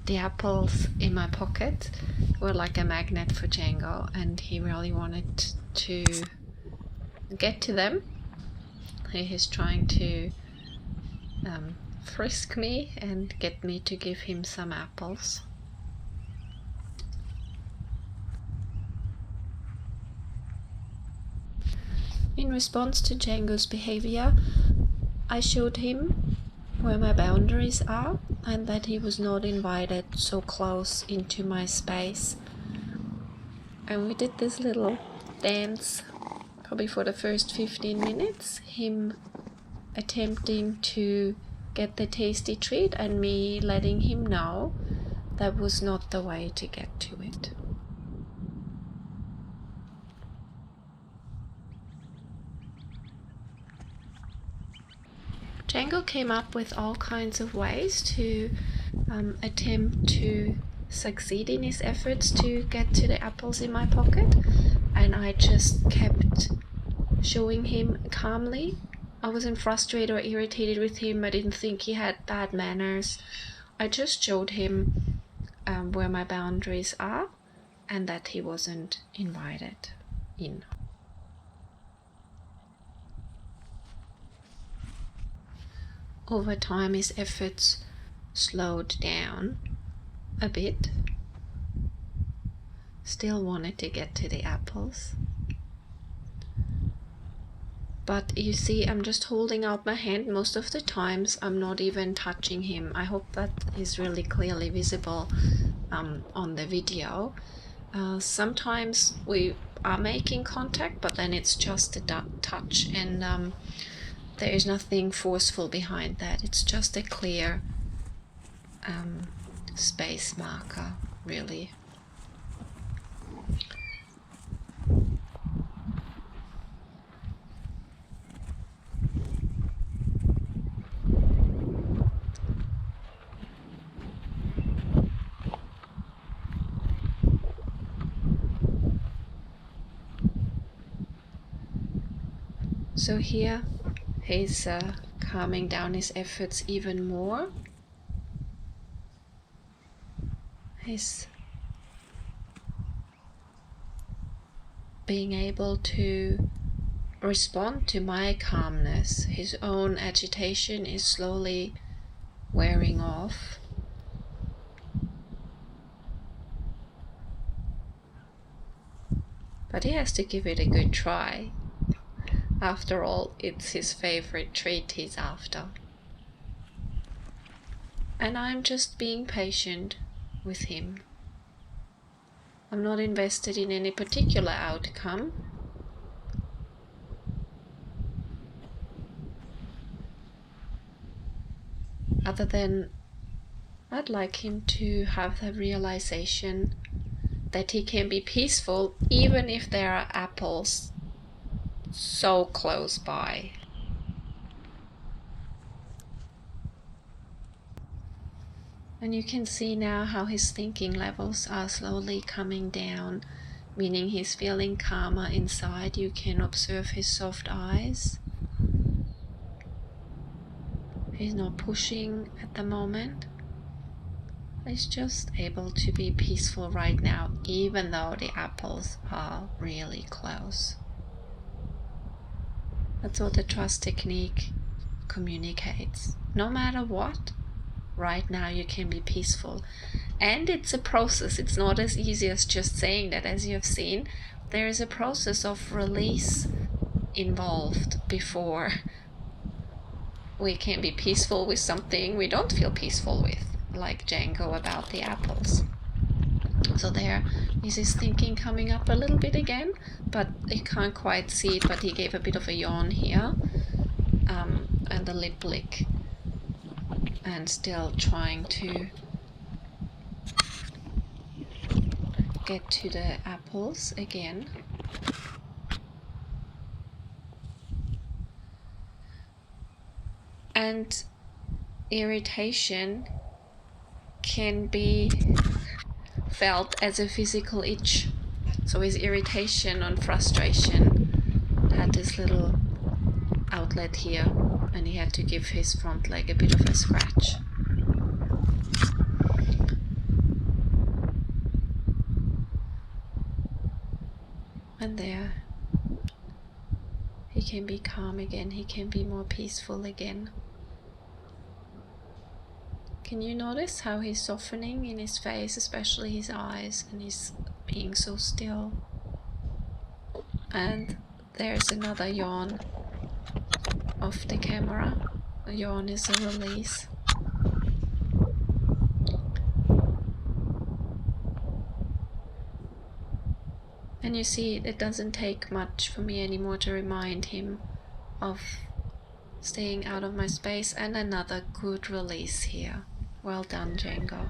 the apples in my pocket were like a magnet for Django, and he really wanted to get to them. He is trying to frisk me and get me to give him some apples. In response to Django's behavior, I showed him where my boundaries are and that he was not invited so close into my space. And we did this little dance probably for the first 15 minutes, him attempting to get the tasty treat and me letting him know that was not the way to get to it. Django came up with all kinds of ways to attempt to succeed in his efforts to get to the apples in my pocket, and I just kept showing him calmly. I wasn't frustrated or irritated with him. I didn't think he had bad manners. I just showed him where my boundaries are and that he wasn't invited in. Over time, his efforts slowed down a bit. Still wanted to get to the apples. But you see, I'm just holding out my hand. Most of the times, I'm not even touching him. I hope that is really clearly visible on the video. Sometimes we are making contact, but then it's just a touch, and there is nothing forceful behind that. It's just a clear space marker, really. So here he's calming down his efforts even more. He's being able to respond to my calmness. His own agitation is slowly wearing off. But he has to give it a good try. After all, it's his favorite treat he's after. And I'm just being patient with him. I'm not invested in any particular outcome. Other than I'd like him to have the realization that he can be peaceful even if there are apples so close by. And you can see now how his thinking levels are slowly coming down, meaning he's feeling calmer inside. You can observe his soft eyes. He's not pushing at the moment. He's just able to be peaceful right now, even though the apples are really close. That's what the trust technique communicates. No matter what, right now you can be peaceful. And it's a process. It's not as easy as just saying that. As you have seen, there is a process of release involved before we can be peaceful with something we don't feel peaceful with, like Django about the apples. So there is his thinking coming up a little bit again, but you can't quite see it, but he gave a bit of a yawn here, and a lip lick, and still trying to get to the apples again. And irritation can be felt as a physical itch. So his irritation and frustration had this little outlet here, and he had to give his front leg a bit of a scratch. And there, he can be calm again, he can be more peaceful again. Can you notice how he's softening in his face, especially his eyes, and he's being so still? And there's another yawn off the camera. A yawn is a release. And you see, it doesn't take much for me anymore to remind him of staying out of my space, and another good release here. Well done, Django.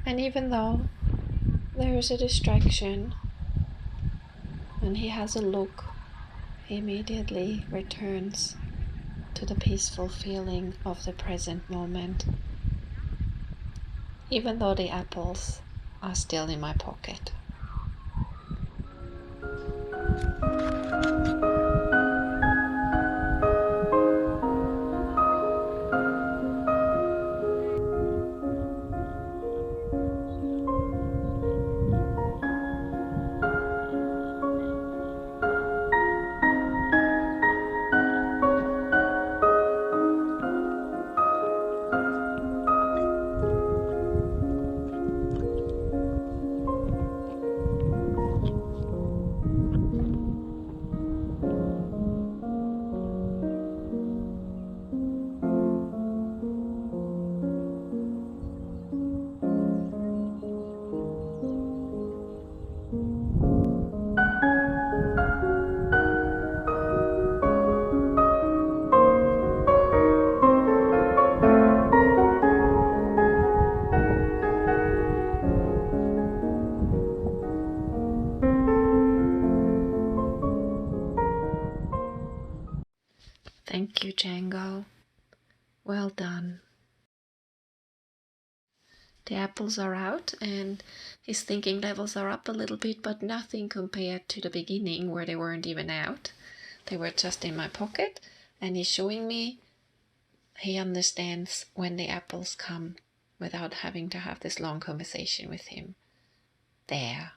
And even though there is a distraction and he has a look, he immediately returns to the peaceful feeling of the present moment, even though the apples are still in my pocket. Thank you, Django. Well done. The apples are out and his thinking levels are up a little bit, but nothing compared to the beginning where they weren't even out. They were just in my pocket, and he's showing me he understands when the apples come without having to have this long conversation with him. There.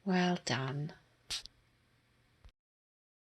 Well done.